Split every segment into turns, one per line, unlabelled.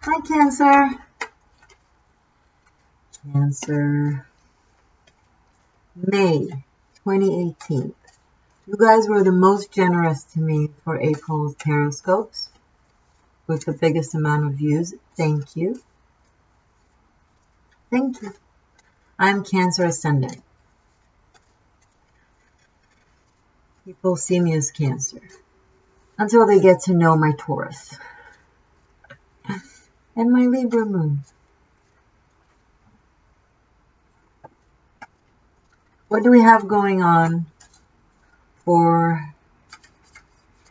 Hi, Cancer. Cancer. May 2018. You guys were the most generous to me for April's Taroscopes with the biggest amount of views. Thank you. Thank you. I'm Cancer Ascendant. People see me as Cancer until they get to know my Taurus and my Libra moon. What do we have going on for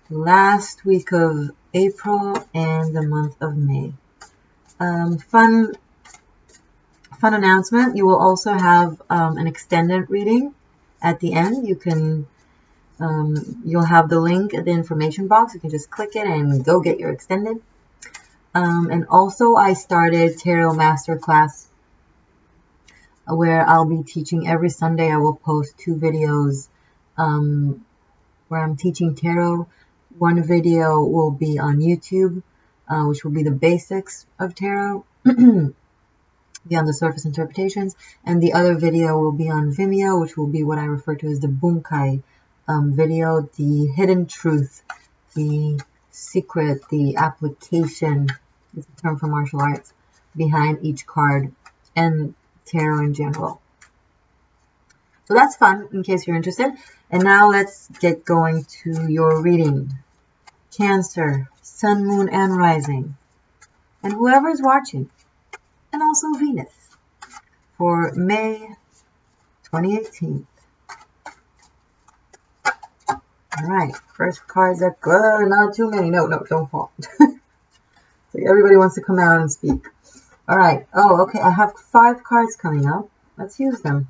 the last week of April and the month of May? Fun announcement. You will also have an extended reading at the end. You can you'll have the link at the information box. You can just click it and go get your extended. And also I started Tarot Masterclass, where I'll be teaching every Sunday. I will post 2 videos where I'm teaching tarot. One video will be on YouTube, which will be the basics of tarot, beyond the surface interpretations, and the other video will be on Vimeo, which will be what I refer to as the Bunkai video, the hidden truth, the secret, the application, is the term for martial arts, behind each card and tarot in general. So that's fun, in case you're interested. And now let's get going to your reading. Cancer, Sun, Moon, and Rising, and whoever is watching, and also Venus, for May 2018. All right, first cards are good. Not too many. No, don't fall. So everybody wants to come out and speak. All right. Oh, okay. I have 5 cards coming up. Let's use them.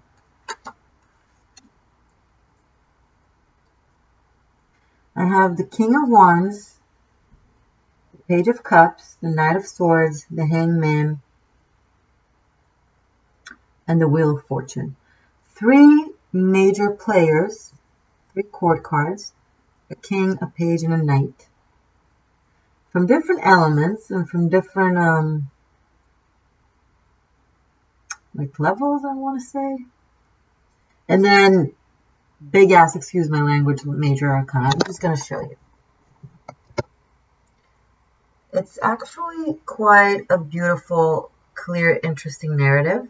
I have the King of Wands, the Page of Cups, the Knight of Swords, the Hangman, and the Wheel of Fortune. 3 major players, 3 court cards, a king, a page, and a knight. From different elements and from different like levels, I want to say. And then big ass, excuse my language, major arcana. I'm just going to show you. It's actually quite a beautiful, clear, interesting narrative.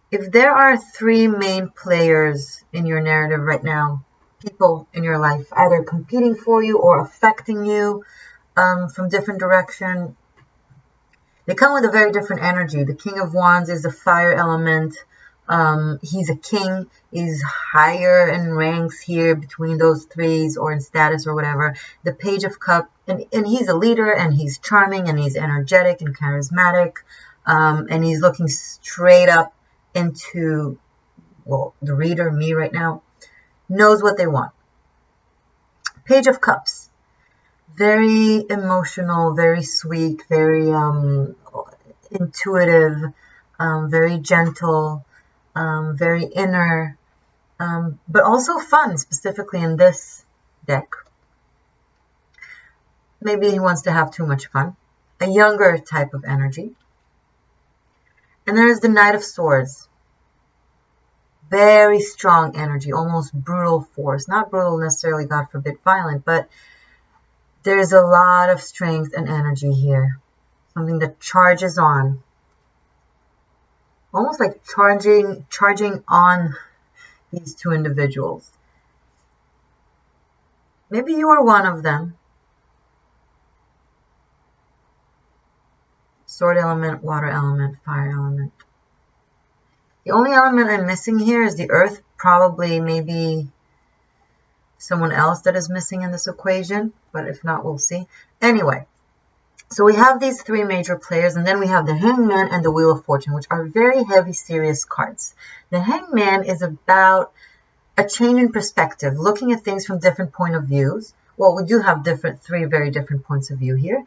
If there are 3 main players in your narrative right now, people in your life, either competing for you or affecting you from different direction, they come with a very different energy. The King of Wands is the fire element. He's a king. He's higher in ranks here between those 3s or in status or whatever. The Page of Cups, and he's a leader, and he's charming, and he's energetic and charismatic, and he's looking straight up into, well, the reader, me right now, knows what they want. Page of Cups, very emotional, very sweet, very intuitive, very gentle, very inner, but also fun, specifically in this deck. Maybe he wants to have too much fun. A younger type of energy. And there's the Knight of Swords. Very strong energy, almost brutal force. Not brutal necessarily, God forbid, violent, but there's a lot of strength and energy here. Something that charges on. Almost like charging on these 2 individuals. Maybe you are one of them. Sword element, water element, fire element. The only element I'm missing here is the earth. Probably maybe someone else that is missing in this equation, but if not, we'll see. Anyway, so we have these 3 major players, and then we have the Hangman and the Wheel of Fortune, which are very heavy, serious cards. The Hangman is about a change in perspective, looking at things from different point of views. Well, we do have 3 very different points of view here.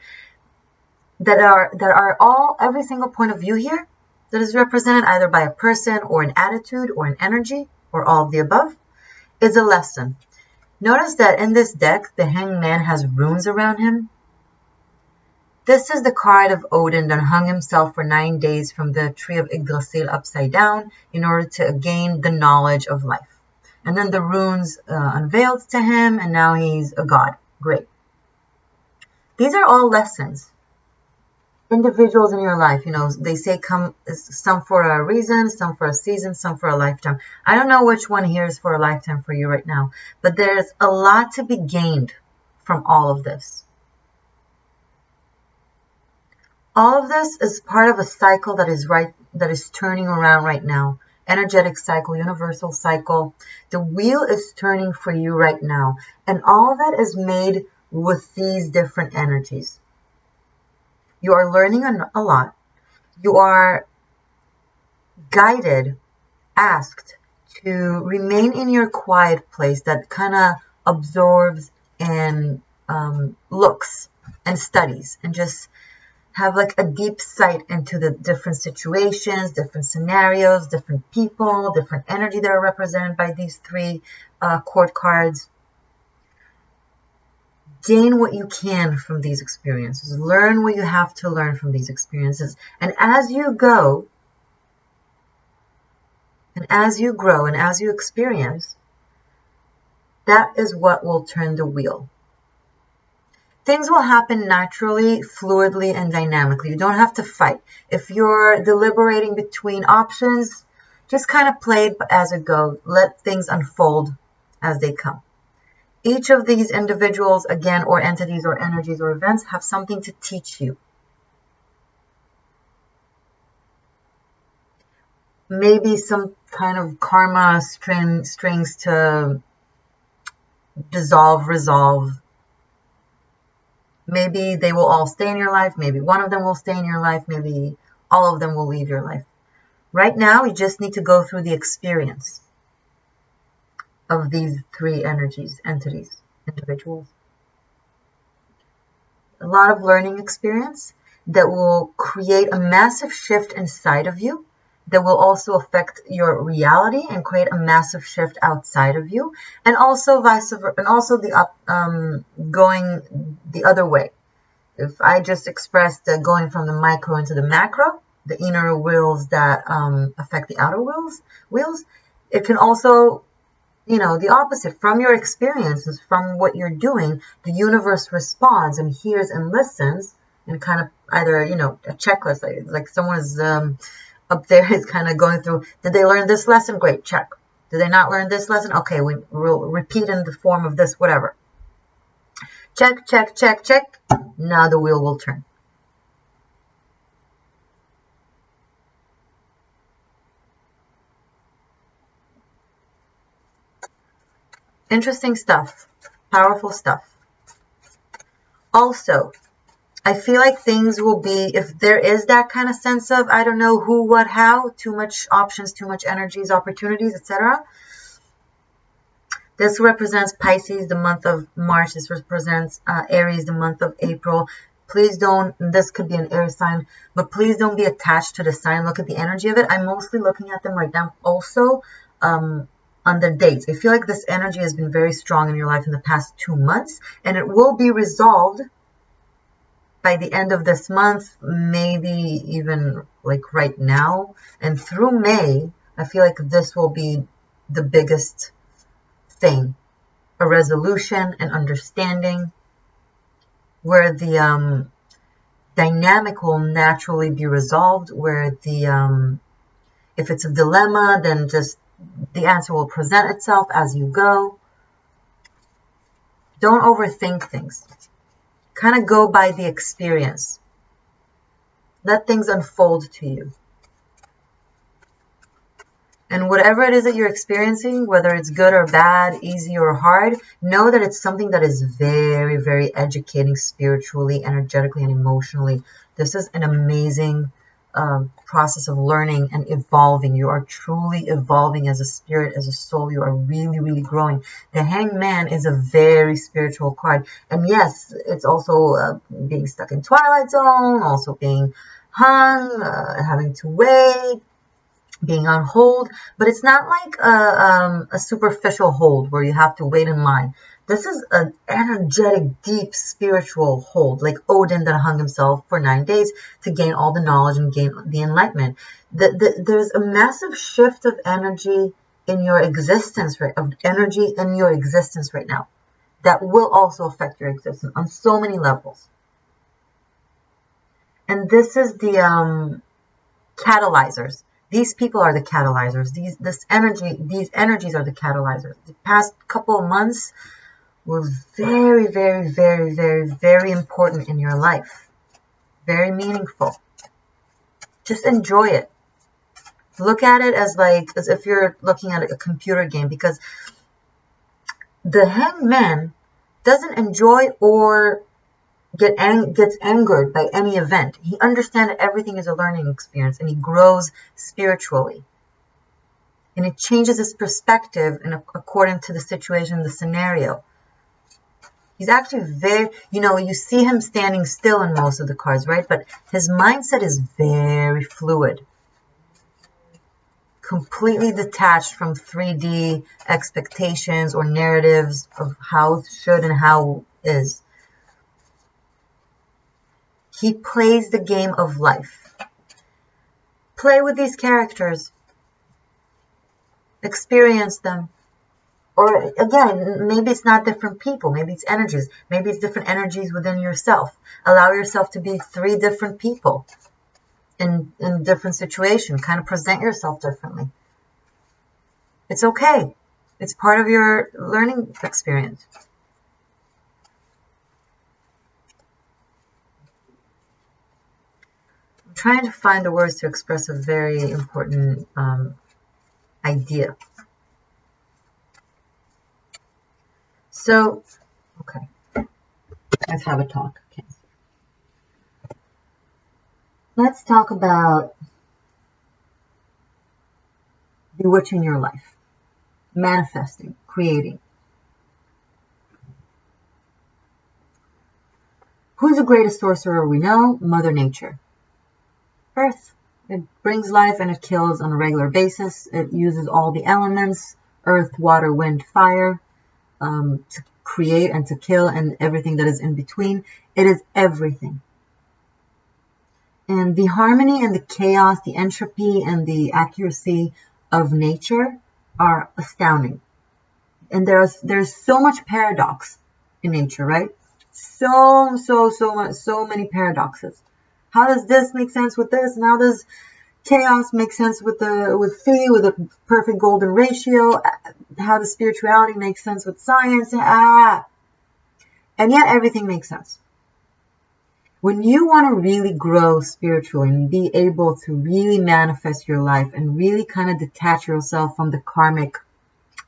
That are all, every single point of view here that is represented either by a person or an attitude or an energy or all of the above is a lesson. Notice that in this deck, the Hangman has runes around him. This is the card of Odin that hung himself for 9 days from the tree of Yggdrasil upside down in order to gain the knowledge of life. And then the runes unveiled to him, and now he's a god. Great. These are all lessons. Individuals in your life, they say come some for a reason, some for a season, some for a lifetime. I don't know which one here is for a lifetime for you right now, but there's a lot to be gained from all of this. All of this is part of a cycle that is turning around right now. Energetic cycle, universal cycle. The wheel is turning for you right now, and all of it is made with these different energies. You are learning a lot. You are guided, asked to remain in your quiet place that kind of absorbs and looks and studies and just have like a deep sight into the different situations, different scenarios, different people, different energy that are represented by these three court cards. Gain what you can from these experiences. Learn what you have to learn from these experiences. And as you go, and as you grow, and as you experience, that is what will turn the wheel. Things will happen naturally, fluidly, and dynamically. You don't have to fight. If you're deliberating between options, just kind of play it as it goes. Let things unfold as they come. Each of these individuals, again, or entities, or energies, or events have something to teach you. Maybe some kind of karma strings to dissolve, resolve. Maybe they will all stay in your life. Maybe one of them will stay in your life. Maybe all of them will leave your life. Right now, you just need to go through the experience of these three energies, entities, individuals. A lot of learning experience that will create a massive shift inside of you, that will also affect your reality and create a massive shift outside of you, and also vice versa, and also going the other way. If I just expressed going from the micro into the macro, the inner wheels that affect the outer wheels, it can also, the opposite. From your experiences, from what you're doing, the universe responds and hears and listens, and kind of either, a checklist, like someone is up there is kind of going through, did they learn this lesson? Great, check. Did they not learn this lesson? Okay, we'll repeat in the form of this, whatever. Check, check, check, check. Now the wheel will turn. Interesting stuff. Powerful stuff. Also, I feel like things will be, if there is that kind of sense of, I don't know who, what, how, too much options, too much energies, opportunities, etc. This represents Pisces, the month of March. This represents Aries, the month of April. Please don't, this could be an air sign, but please don't be attached to the sign. Look at the energy of it. I'm mostly looking at them right now also on the dates. I feel like this energy has been very strong in your life in the past 2 months, and it will be resolved by the end of this month, maybe even like right now. And through May, I feel like this will be the biggest thing. A resolution, an understanding, where the dynamic will naturally be resolved, where the if it's a dilemma, then just the answer will present itself as you go. Don't overthink things. Kind of go by the experience. Let things unfold to you. And whatever it is that you're experiencing, whether it's good or bad, easy or hard, know that it's something that is very, very educating spiritually, energetically, and emotionally. This is an amazing process of learning and evolving. You are truly evolving as a spirit, as a soul. You are really, really growing. The Hanged Man is a very spiritual card. And yes, it's also being stuck in Twilight Zone, also being hung, having to wait, being on hold. But it's not like a superficial hold where you have to wait in line. This is an energetic, deep spiritual hold, like Odin that hung himself for 9 days to gain all the knowledge and gain the enlightenment. There's a massive shift of energy in your existence, right? Of energy in your existence right now that will also affect your existence on so many levels. And this is the catalyzers. These people are the catalyzers. These energies are the catalyzers. The past couple of months were very, very, very, very, very important in your life. Very meaningful. Just enjoy it. Look at it as if you're looking at a computer game, because the hangman doesn't enjoy or gets angered by any event. He understands that everything is a learning experience, and he grows spiritually. And it changes his perspective according to the situation, the scenario. He's actually very, you see him standing still in most of the cards, right? But his mindset is very fluid. Completely detached from 3D expectations or narratives of how should and how is. He plays the game of life. Play with these characters. Experience them. Or again, maybe it's not different people. Maybe it's energies. Maybe it's different energies within yourself. Allow yourself to be 3 different people in different situations. Kind of present yourself differently. It's okay. It's part of your learning experience. I'm trying to find the words to express a very important idea. So, okay, let's have a talk. Okay. Let's talk about bewitching your life, manifesting, creating. Who's the greatest sorcerer we know? Mother Nature. Earth. It brings life and it kills on a regular basis. It uses all the elements, earth, water, wind, fire, to create and to kill, and everything that is in between. It is everything. And the harmony and the chaos, the entropy and the accuracy of nature are astounding. And there's so much paradox in nature, right? So many paradoxes. How does this make sense with this? And how does chaos make sense with phi, with a perfect golden ratio? How does spirituality make sense with science? And yet everything makes sense. When you want to really grow spiritually and be able to really manifest your life and really kind of detach yourself from the karmic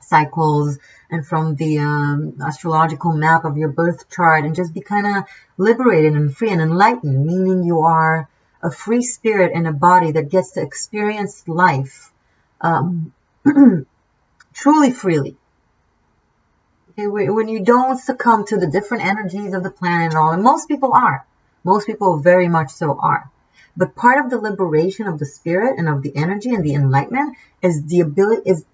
cycles and from the astrological map of your birth chart and just be kind of liberated and free and enlightened, meaning you are a free spirit in a body that gets to experience life truly freely. Okay, when you don't succumb to the different energies of the planet and all, and most people are. Most people very much so are. But part of the liberation of the spirit and of the energy and the enlightenment is the ability, is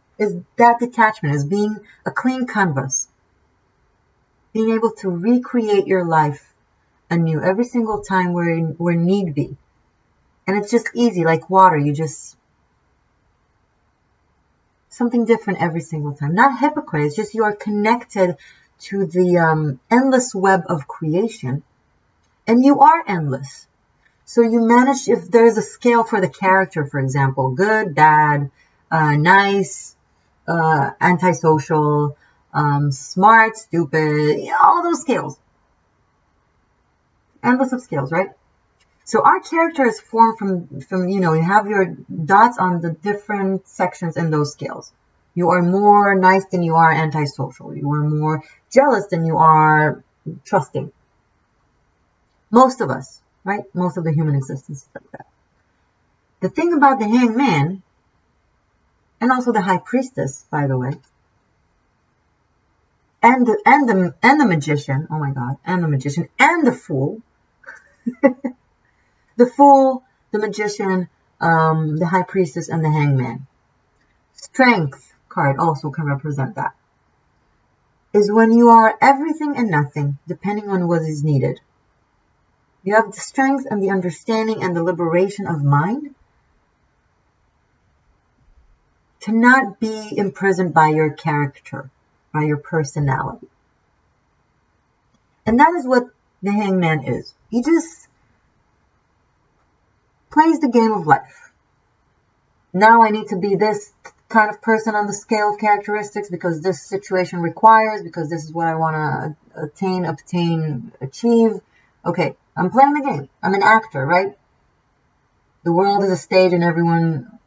that detachment, is being a clean canvas. Being able to recreate your life anew every single time where need be. And it's just easy, like water. You just, something different every single time. Not hypocrite, it's just you are connected to the endless web of creation. And you are endless. So you manage, if there's a scale for the character, for example, good, bad, nice, antisocial, smart, stupid, all those scales. Endless of scales, right? So our character is formed from you have your dots on the different sections in those scales. You are more nice than you are antisocial. You are more jealous than you are trusting. Most of us, right? Most of the human existence is like that. The thing about the hangman, and also the high priestess, by the way, and the magician, oh my god, and the magician, and the fool, the fool, the magician, the high priestess, and the hangman. Strength card also can represent that. is when you are everything and nothing, depending on what is needed. You have the strength and the understanding and the liberation of mind to not be imprisoned by your character, by your personality. And that is what the hangman is. He just plays the game of life. Now I need to be this kind of person on the scale of characteristics because this situation requires, because this is what I want to obtain, achieve. Okay, I'm playing the game. I'm an actor, right? The world is a stage and everyone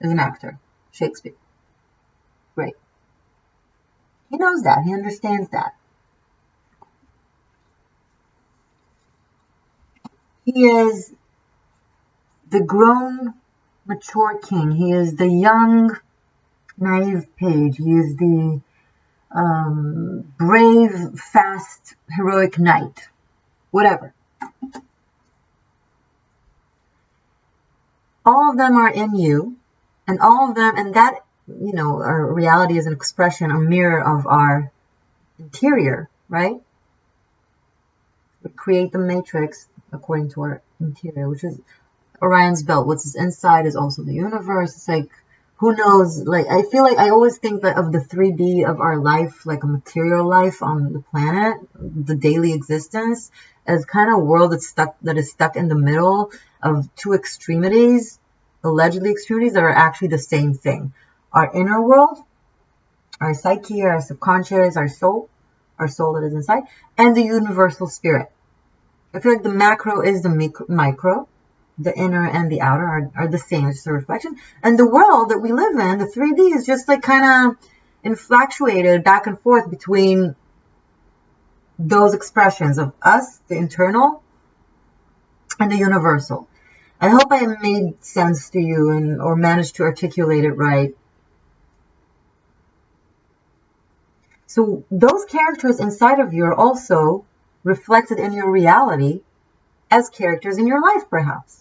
is an actor. Shakespeare. Great. He knows that. He understands that. He is the grown, mature king. He is the young, naive page. He is the brave, fast, heroic knight. Whatever. All of them are in you, and all of them, and that, our reality is an expression, a mirror of our interior, right? We create the matrix according to our interior, which is Orion's belt. What's inside is also the universe. It's like, who knows? Like, I feel like I always think that of the 3D of our life, like a material life on the planet, the daily existence, as kind of a world that is stuck in the middle of two extremities, allegedly extremities that are actually the same thing. Our inner world, our psyche, our subconscious, our soul that is inside, and the universal spirit. I feel like the macro is the micro. The inner and the outer are the same, it's a reflection. And the world that we live in, the 3D, is just like kind of influctuated back and forth between those expressions of us, the internal, and the universal. I hope I made sense to you or managed to articulate it right. So those characters inside of you are also reflected in your reality as characters in your life, perhaps.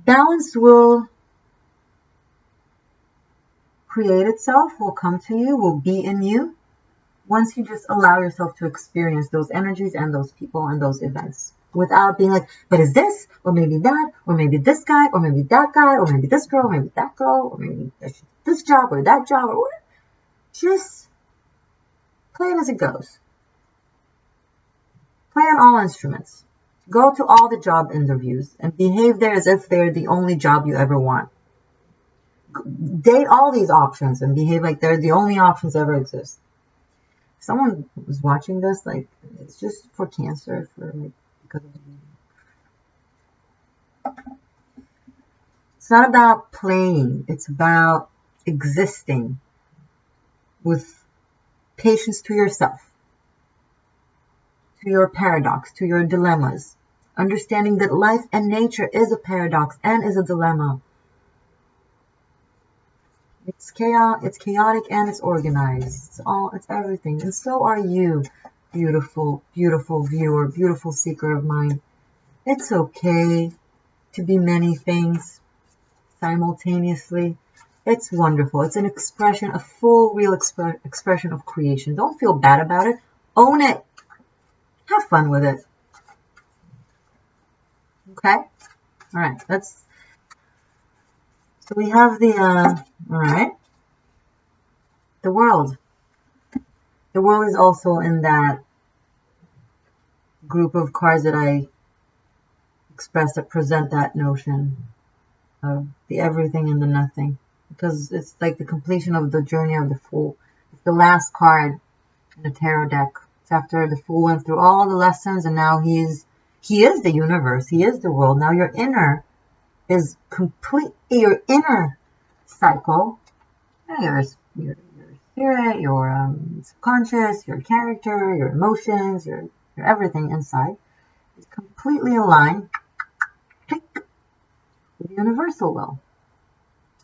Balance will create itself, will come to you, will be in you once you just allow yourself to experience those energies and those people and those events without being like, but is this, or maybe that, or maybe this guy, or maybe that guy, or maybe this girl, or maybe that girl, or maybe this job or that job, or what? Just play it as it goes. Play on all instruments. Go to all the job interviews and behave there as if they're the only job you ever want. Date all these options and behave like they're the only options that ever exist. If someone was watching this, like, it's just for cancer, because of the It's not about playing. It's about existing with patience to yourself, to your paradox, to your dilemmas, understanding that life and nature is a paradox and is a dilemma. It's chaotic and it's organized. It's everything. And so are you, beautiful, beautiful viewer, beautiful seeker of mind. It's okay to be many things simultaneously. It's wonderful. It's an expression, a full, real expression of creation. Don't feel bad about it. Own it. Have fun with it. Okay? All right. So we have all right. The world. The world is also in that group of cards that I expressed that present that notion of the everything and the nothing. Because it's like the completion of the journey of the Fool. It's the last card in the tarot deck. It's after the Fool went through all the lessons and now he is the universe. He is the world. Now your inner is completely your inner cycle. Your spirit, your subconscious, your character, your emotions, your everything inside is completely aligned with the universal will.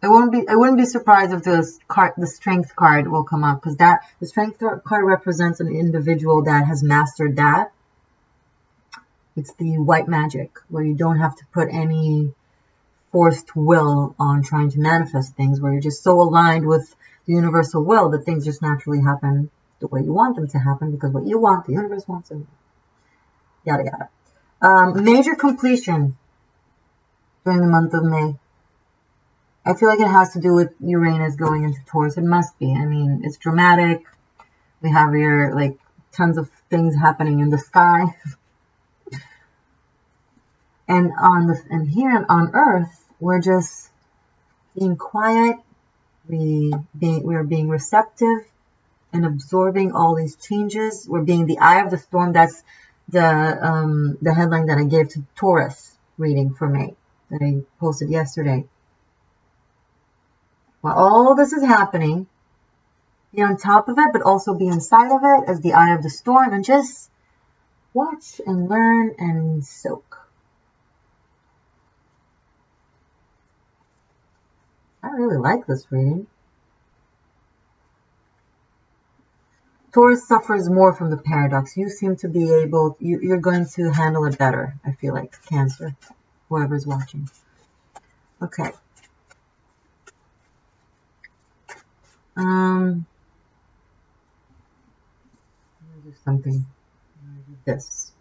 I wouldn't be surprised if the strength card will come up, because the strength card represents an individual that has mastered that. It's the white magic where you don't have to put any forced will on trying to manifest things, where you're just so aligned with the universal will that things just naturally happen the way you want them to happen, because what you want, the universe wants, and yada yada. Major completion during the month of May. I feel like it has to do with Uranus going into Taurus. It must be. I mean, it's dramatic. We have here like tons of things happening in the sky. And here on Earth, we're just being quiet. We're being receptive and absorbing all these changes. We're being the eye of the storm. That's the headline that I gave to Taurus reading for May that I posted yesterday. While all this is happening, be on top of it, but also be inside of it as the eye of the storm, and just watch and learn and soak. I really like this reading. Taurus suffers more from the paradox. You seem to be able, you're going to handle it better, I feel like, Cancer, whoever's watching. Okay. I'm going to do something. I'm going to do this.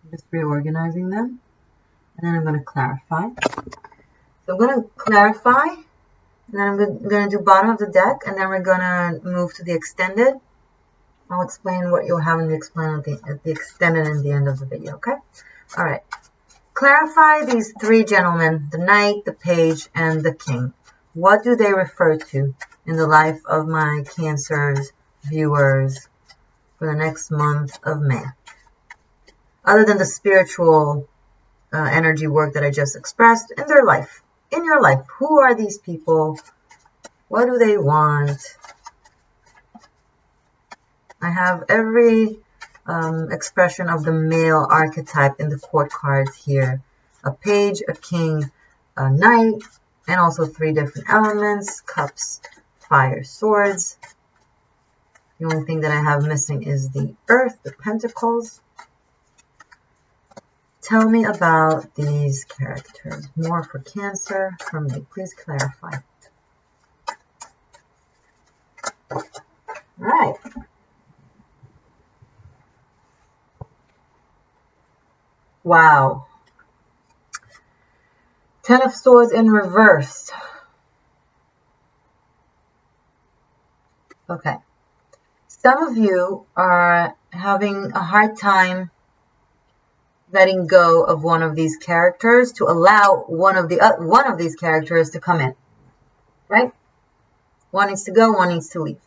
I'm just reorganizing them. And then I'm going to clarify. So I'm going to clarify. And then I'm going to do bottom of the deck. And then we're going to move to the extended. I'll explain what you'll have in the extended in the end of the video, okay? All right. Clarify these three gentlemen, the Knight, the Page, and the King. What do they refer to in the life of my Cancer's viewers for the next month of May? Other than the spiritual energy work that I just expressed, in their life, in your life, who are these people? What do they want? I have every expression of the male archetype in the court cards here. A page, a king, a knight, and also three different elements: cups, fire, swords. The only thing that I have missing is the earth, the pentacles. Tell me about these characters. More for Cancer, for me. Please clarify. All right. Wow. Ten of Swords in reverse. Okay. Some of you are having a hard time letting go of one of these characters to allow one of these characters to come in. Right? One needs to go, one needs to leave.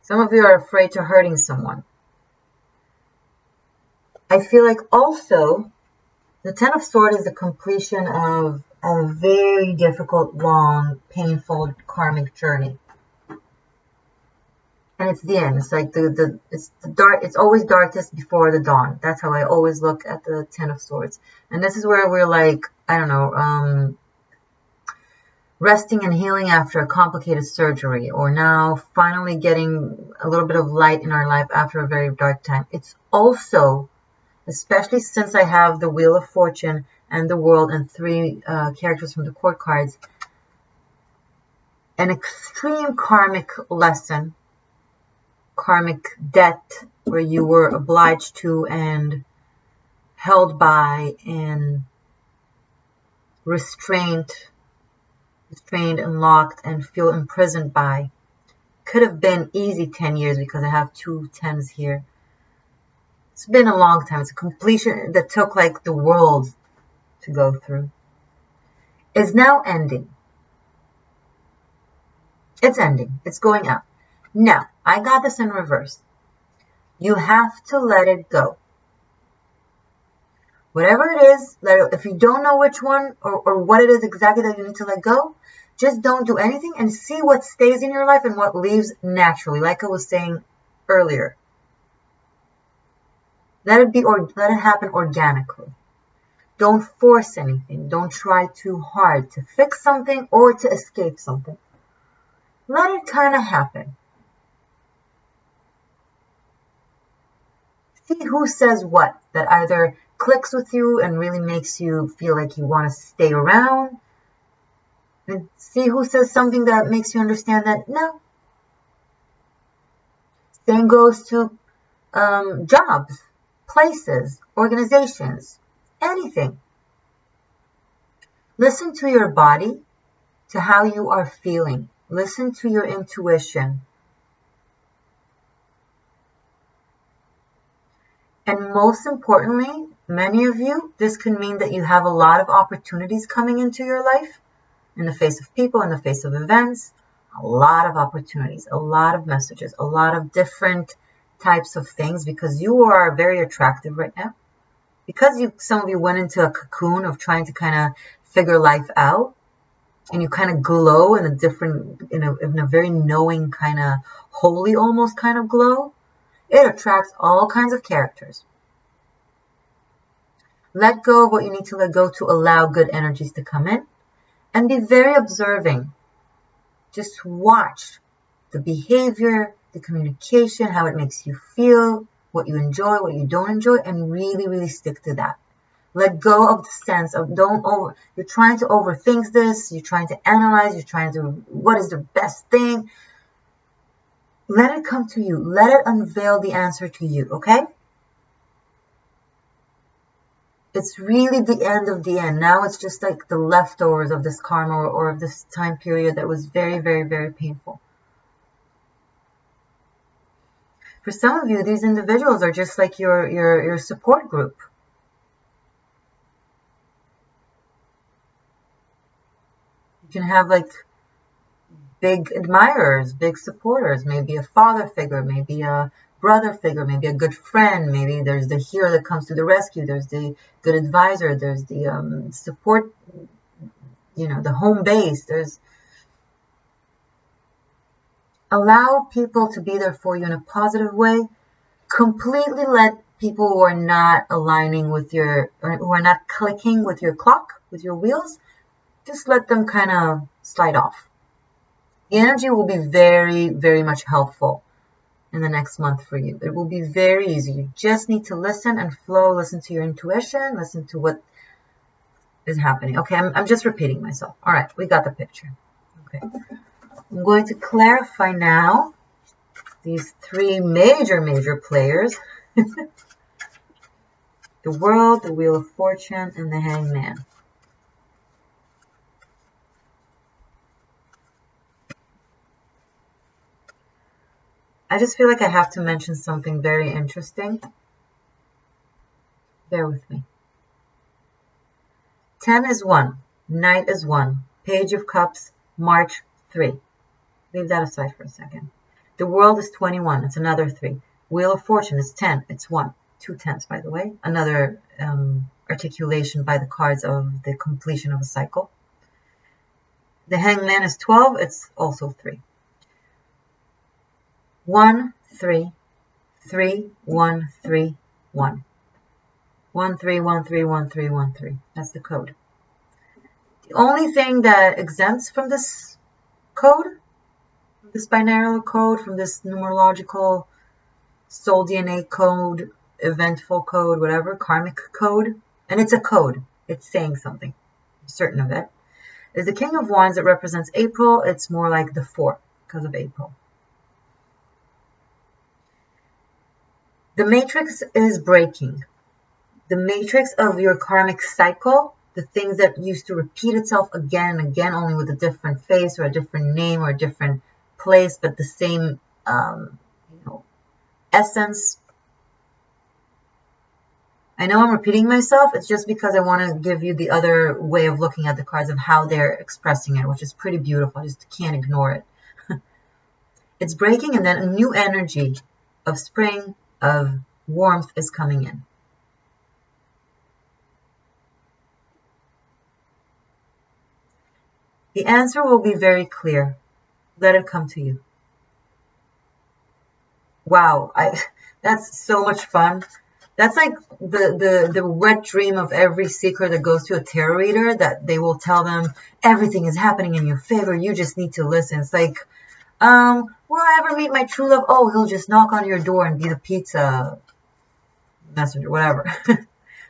Some of you are afraid to hurting someone. I feel like also the Ten of Swords is the completion of a very difficult, long, painful karmic journey. And it's the end. It's like it's the dark. It's always darkest before the dawn. That's how I always look at the Ten of Swords. And this is where we're like, I don't know, resting and healing after a complicated surgery, or now finally getting a little bit of light in our life after a very dark time. It's also, especially since I have the Wheel of Fortune and the World and three characters from the court cards, an extreme karmic lesson, karmic debt, where you were obliged to and held by and restrained and locked and feel imprisoned by. Could have been easy 10 years because I have 2 10s here. It's been a long time. It's a completion that took like the world to go through. It's now ending. It's ending. It's going out. Now, I got this in reverse. You have to let it go. Whatever it is, if you don't know which one or what it is exactly that you need to let go, just don't do anything and see what stays in your life and what leaves naturally, like I was saying earlier. Let it happen organically. Don't force anything. Don't try too hard to fix something or to escape something. Let it kind of happen. See who says what that either clicks with you and really makes you feel like you want to stay around. And see who says something that makes you understand that no. Same goes to jobs, places, organizations, anything. Listen to your body, to how you are feeling. Listen to your intuition. And most importantly, many of you, this can mean that you have a lot of opportunities coming into your life in the face of people, in the face of events, a lot of opportunities, a lot of messages, a lot of different types of things because you are very attractive right now. Because some of you went into a cocoon of trying to kind of figure life out and you kind of glow in a very knowing kind of holy almost kind of glow. It attracts all kinds of characters. Let go of what you need to let go to allow good energies to come in. And be very observing. Just watch the behavior, the communication, how it makes you feel, what you enjoy, what you don't enjoy, and really, really stick to that. Let go of the sense of you're trying to overthink this, you're trying to analyze, what is the best thing? Let it come to you. Let it unveil the answer to you, okay? It's really the end of the end. Now it's just like the leftovers of this karma or of this time period that was very, very, very painful. For some of you, these individuals are just like your support group. You can have like big admirers, big supporters, maybe a father figure, maybe a brother figure, maybe a good friend, maybe there's the hero that comes to the rescue, there's the good advisor, there's the support, the home base. Allow people to be there for you in a positive way. Completely let people who are not aligning with or who are not clicking with your clock, with your wheels, just let them kind of slide off. The energy will be very, very much helpful in the next month for you. It will be very easy. You just need to listen and flow, listen to your intuition, listen to what is happening. Okay, I'm just repeating myself. All right, we got the picture. Okay, I'm going to clarify now these three major players. The World, the Wheel of Fortune, and the Hangman. I just feel like I have to mention something very interesting. Bear with me. 10 is 1. Knight is 1. Page of Cups, March 3. Leave that aside for a second. The World is 21. It's another 3. Wheel of Fortune is 10. It's 1. 2 10s, by the way. Another articulation by the cards of the completion of a cycle. The Hangman is 12. It's also 3. 1 3 3 1 3 1. 1 3 1 3 1 3 1 3. That's the code. The only thing that exempts from this code, this binary code, from this numerological soul DNA code, eventful code, whatever, karmic code, and it's a code. It's saying something. I'm certain of it. Is the King of Wands that represents April. It's more like the 4 because of April. The matrix is breaking. The matrix of your karmic cycle, the things that used to repeat itself again and again, only with a different face or a different name or a different place, but the same, essence. I know I'm repeating myself. It's just because I want to give you the other way of looking at the cards of how they're expressing it, which is pretty beautiful. I just can't ignore it. It's breaking, and then a new energy of spring, of warmth is coming in. The answer will be very clear. Let it come to you. Wow, that's so much fun. That's like the wet dream of every seeker that goes to a tarot reader, that they will tell them everything is happening in your favor. You just need to listen. It's like, will I ever meet my true love? Oh, he'll just knock on your door and be the pizza Messenger, whatever.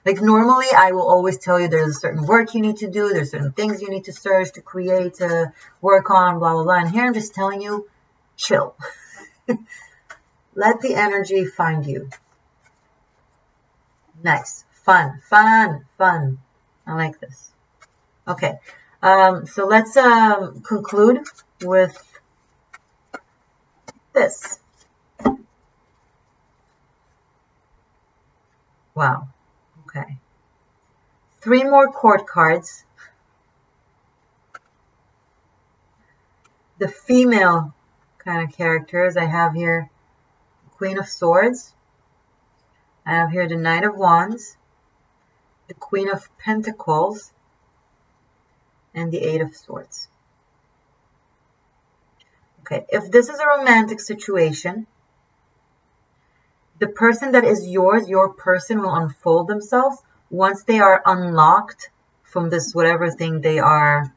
Like normally I will always tell you there's a certain work you need to do, there's certain things you need to search, to create, to work on, blah, blah, blah. And here I'm just telling you, chill. Let the energy find you. Nice. Fun, fun, fun. I like this. Okay. So let's conclude with this. Wow. Okay. 3 more court cards. The female kind of characters I have here, Queen of Swords. I have here the Knight of Wands, the Queen of Pentacles, and the Eight of Swords. Okay, if this is a romantic situation, the person that is yours, your person, will unfold themselves once they are unlocked from this whatever thing they are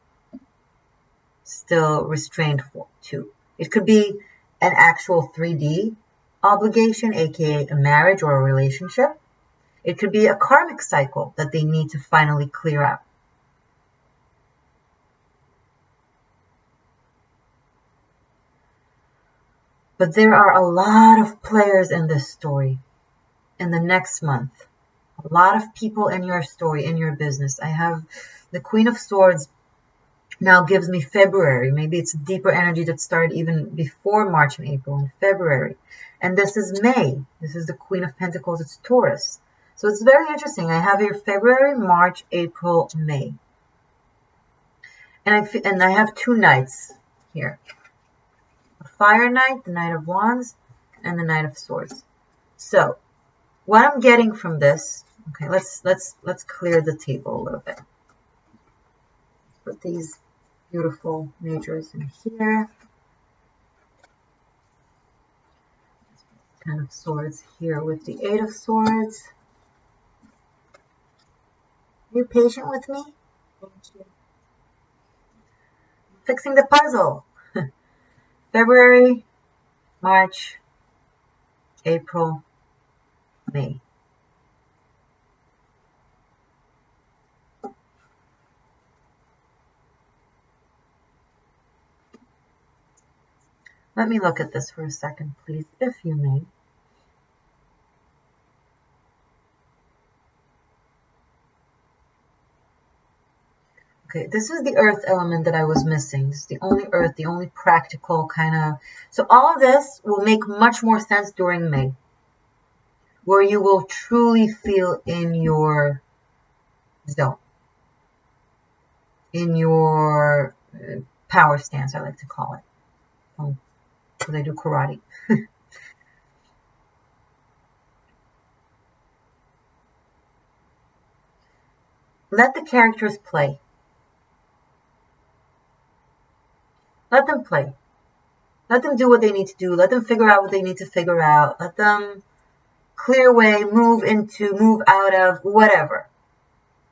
still restrained to. It could be an actual 3D obligation, aka a marriage or a relationship. It could be a karmic cycle that they need to finally clear out. But there are a lot of players in this story in the next month. A lot of people in your story, in your business. I have the Queen of Swords now gives me February. Maybe it's a deeper energy that started even before March and April, in February. And this is May. This is the Queen of Pentacles. It's Taurus. So it's very interesting. I have here February, March, April, May. And I have 2 knights here. A Fire Knight, the Knight of Wands, and the Knight of Swords. So what I'm getting from this, okay, let's clear the table a little bit. Put these beautiful majors in here. Ten of Swords here with the Eight of Swords. Are you patient with me? Thank you. Fixing the puzzle. February, March, April, May. Let me look at this for a second, please, if you may. Okay, this is the earth element that I was missing. This is the only earth, the only practical kind of... So all of this will make much more sense during May, where you will truly feel in your zone, in your power stance, I like to call it, because I do karate. Let the characters play. Let them play. Let them do what they need to do. Let them figure out what they need to figure out. Let them clear away, move into, move out of, whatever.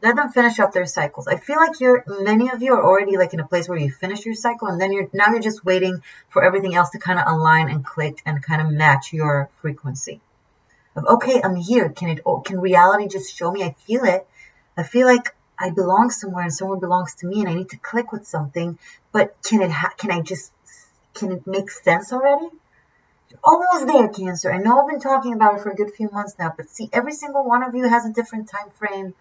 Let them finish up their cycles. I feel like many of you are already like in a place where you finish your cycle, and then now you're just waiting for everything else to kind of align and click and kind of match your frequency. Of, okay, I'm here. Can reality just show me? I feel it. I feel like I belong somewhere and someone belongs to me, and I need to click with something. But can it make sense already? You're almost there, Cancer. I know I've been talking about it for a good few months now, but see, every single one of you has a different time frame.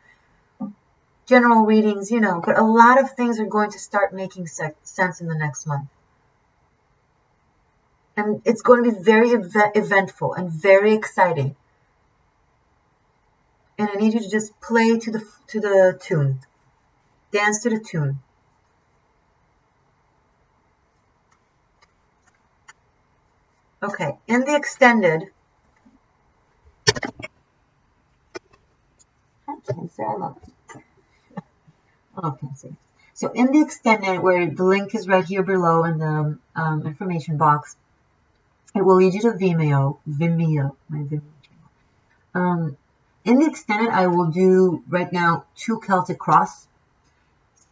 General readings, but a lot of things are going to start making sense in the next month. And it's going to be very eventful and very exciting. And I need you to just play to the tune. Dance to the tune. Okay, in the extended... Hi, Cancer, I love you. Oh, Cancer. So in the extended, where the link is right here below in the information box, it will lead you to Vimeo, my Vimeo channel. In the extended, I will do right now 2 Celtic Cross.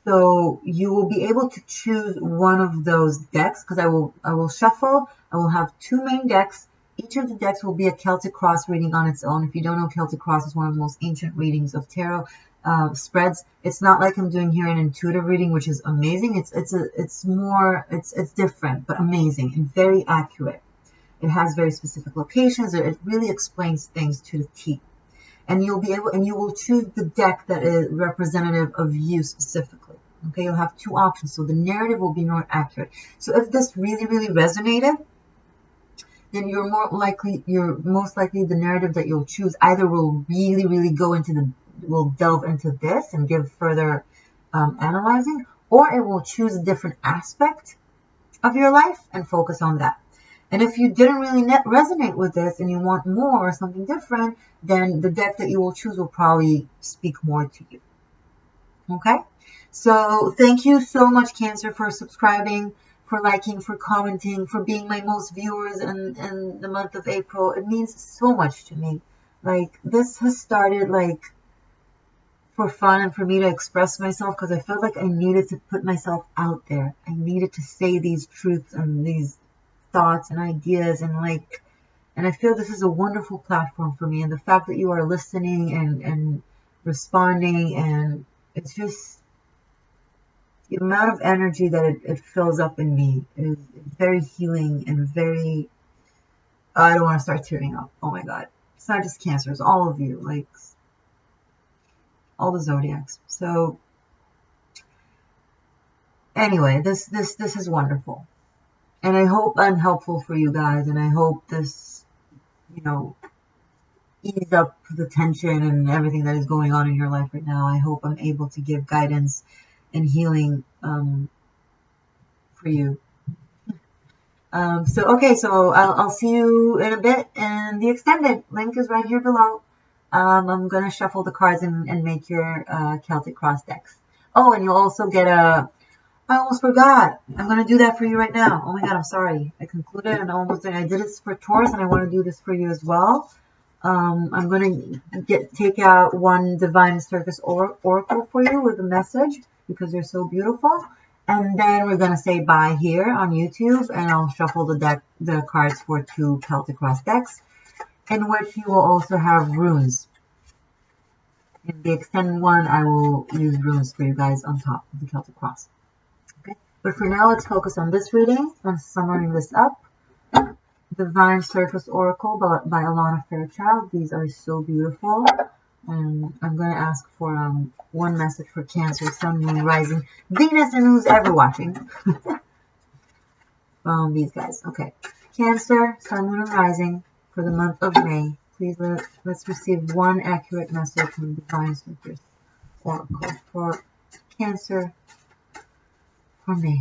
So you will be able to choose one of those decks, because I will shuffle. I will have 2 main decks, Each of the decks will be a Celtic Cross reading on its own. If you don't know, Celtic Cross is one of the most ancient readings of tarot spreads. It's not like I'm doing here an intuitive reading, which is amazing. It's different, but amazing and very accurate. It has very specific locations. It really explains things to the T. And you will choose the deck that is representative of you specifically. Okay, you'll have two options, so the narrative will be more accurate. So if this really, really resonated, then you're most likely the narrative that you'll choose either will really, really will delve into this and give further analyzing, or it will choose a different aspect of your life and focus on that. And if you didn't really resonate with this and you want more or something different, then the deck that you will choose will probably speak more to you. Okay? So thank you so much, Cancer, for subscribing, for liking, for commenting, for being my most viewers in the month of April. It means so much to me. Like, this has started like for fun and for me to express myself, because I felt like I needed to put myself out there. I needed to say these truths and these thoughts and ideas, and I feel this is a wonderful platform for me, and the fact that you are listening and responding, and it's just the amount of energy that it fills up in me is very healing and very, I don't want to start tearing up. Oh my God. It's not just Cancer, it's all of you, like all the zodiacs. So anyway, this is wonderful. And I hope I'm helpful for you guys, and I hope this, ease up the tension and everything that is going on in your life right now. I hope I'm able to give guidance and healing for you. So I'll see you in a bit, and the extended link is right here below. I'm going to shuffle the cards and make your Celtic Cross decks. Oh, and you'll also get I almost forgot. I'm going to do that for you right now. Oh my God, I'm sorry. I concluded and I did it for Taurus, and I want to do this for you as well. I'm going to take out one Divine Circus Oracle for you with a message, because they're so beautiful. And then we're going to say bye here on YouTube, and I'll shuffle the cards for two Celtic Cross decks, in which you will also have runes. In the extended one, I will use runes for you guys on top of the Celtic Cross. Okay, but for now, let's focus on this reading. I'm summarizing this up. Divine Circus Oracle by Alana Fairchild. These are so beautiful. And I'm going to ask for one message for Cancer, Sun, Moon, Rising, Venus, and who's ever watching. These guys. Okay. Cancer, Sun, Moon, and Rising for the month of May. Please let's receive one accurate message from Divine Circus Oracle for Cancer for May.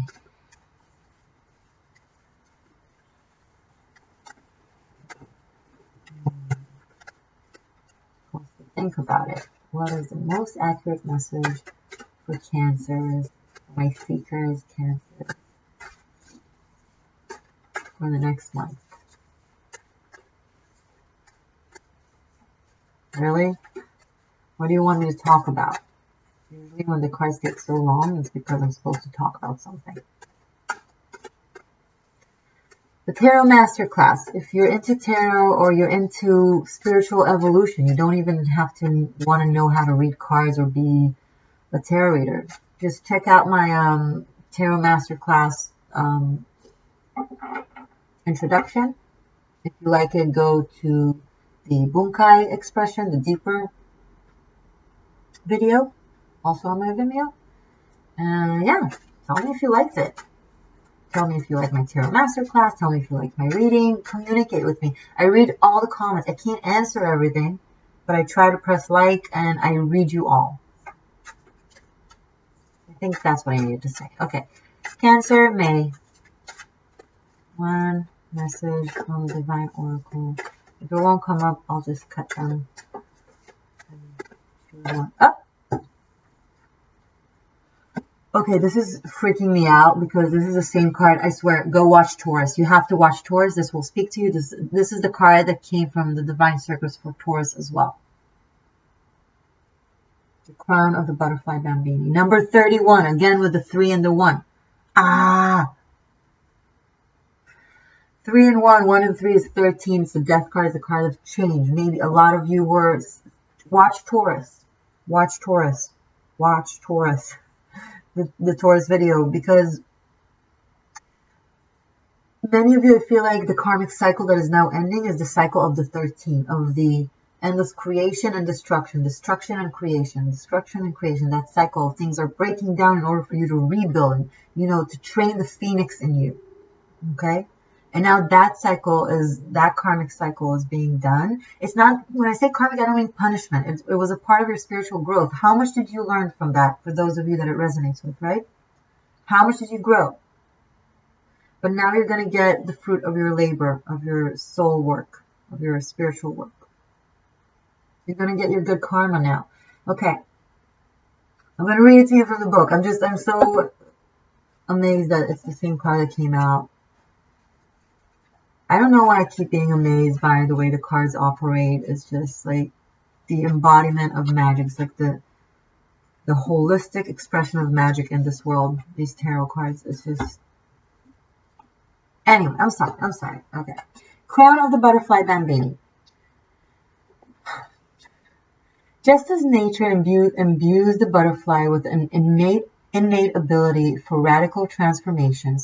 Think about it. What is the most accurate message for Cancers, my seekers, Cancer, for the next month? Really? What do you want me to talk about? Usually when the cards take so long, it's because I'm supposed to talk about something. The Tarot Masterclass. If you're into tarot or you're into spiritual evolution, you don't even have to want to know how to read cards or be a tarot reader. Just check out my Tarot Masterclass introduction. If you like it, go to the Bunkai expression, the deeper video, also on my Vimeo. Yeah, tell me if you liked it. Tell me if you like my Tarot Masterclass. Tell me if you like my reading. Communicate with me. I read all the comments. I can't answer everything, but I try to press like and I read you all. I think that's what I needed to say. Okay. Cancer, May. One message from Divine Oracle. If it won't come up, I'll just cut them. Up. Okay, this is freaking me out because this is the same card. I swear, go watch Taurus. You have to watch Taurus. This will speak to you. This is the card that came from the Divine Circus for Taurus as well. The Crown of the Butterfly Bambini. Number 31, again with the 3 and the 1. Ah! 3 and 1. 1 and 3 is 13. So death card is a card of change. Maybe a lot of you were... Watch Taurus. Watch Taurus. Watch Taurus. The Taurus video. Because many of you feel like the karmic cycle that is now ending is the cycle of the 13. Of the endless creation and destruction. Destruction and creation. Destruction and creation. That cycle of things are breaking down in order for you to rebuild. You know, to train the phoenix in you. Okay? And now that cycle is, that karmic cycle is being done. It's not, when I say karmic, I don't mean punishment. It was a part of your spiritual growth. How much did you learn from that, for those of you that it resonates with, right? How much did you grow? But now you're going to get the fruit of your labor, of your soul work, of your spiritual work. You're going to get your good karma now. Okay. I'm going to read it to you from the book. I'm so amazed that it's the same card that came out. I don't know why I keep being amazed by the way the cards operate. It's just like the embodiment of magic. It's like the holistic expression of magic in this world. These tarot cards. It's just... Anyway, I'm sorry. Okay. Crown of the Butterfly Bambini. Just as nature imbues the butterfly with an innate ability for radical transformation,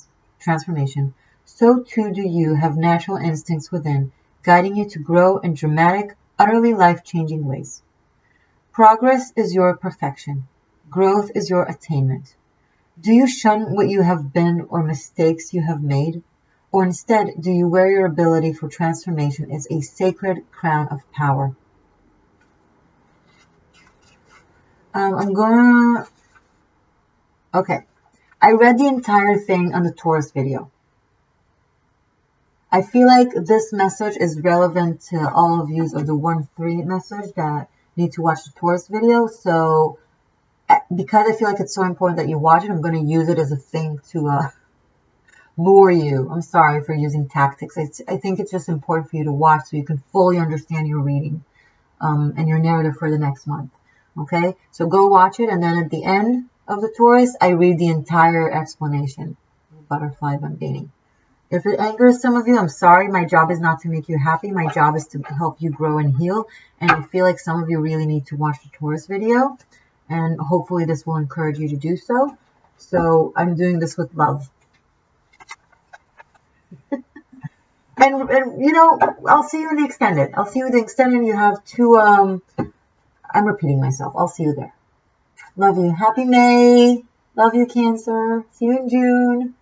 so too do you have natural instincts within, guiding you to grow in dramatic, utterly life-changing ways. Progress is your perfection. Growth is your attainment. Do you shun what you have been or mistakes you have made? Or instead, do you wear your ability for transformation as a sacred crown of power? Okay. I read the entire thing on the Taurus video. I feel like this message is relevant to all of you of the 1-3 message that need to watch the Taurus video. So, because I feel like it's so important that you watch it, I'm going to use it as a thing to lure you. I'm sorry for using tactics. I think it's just important for you to watch so you can fully understand your reading and your narrative for the next month. Okay? So go watch it, and then at the end of the Taurus, I read the entire explanation of Butterfly Bambini. If it angers some of you, I'm sorry. My job is not to make you happy. My job is to help you grow and heal. And I feel like some of you really need to watch the Taurus video. And hopefully this will encourage you to do so. So I'm doing this with love. and you know, I'll see you in the extended. I'll see you in the extended. You have two, I'm repeating myself. I'll see you there. Love you. Happy May. Love you, Cancer. See you in June.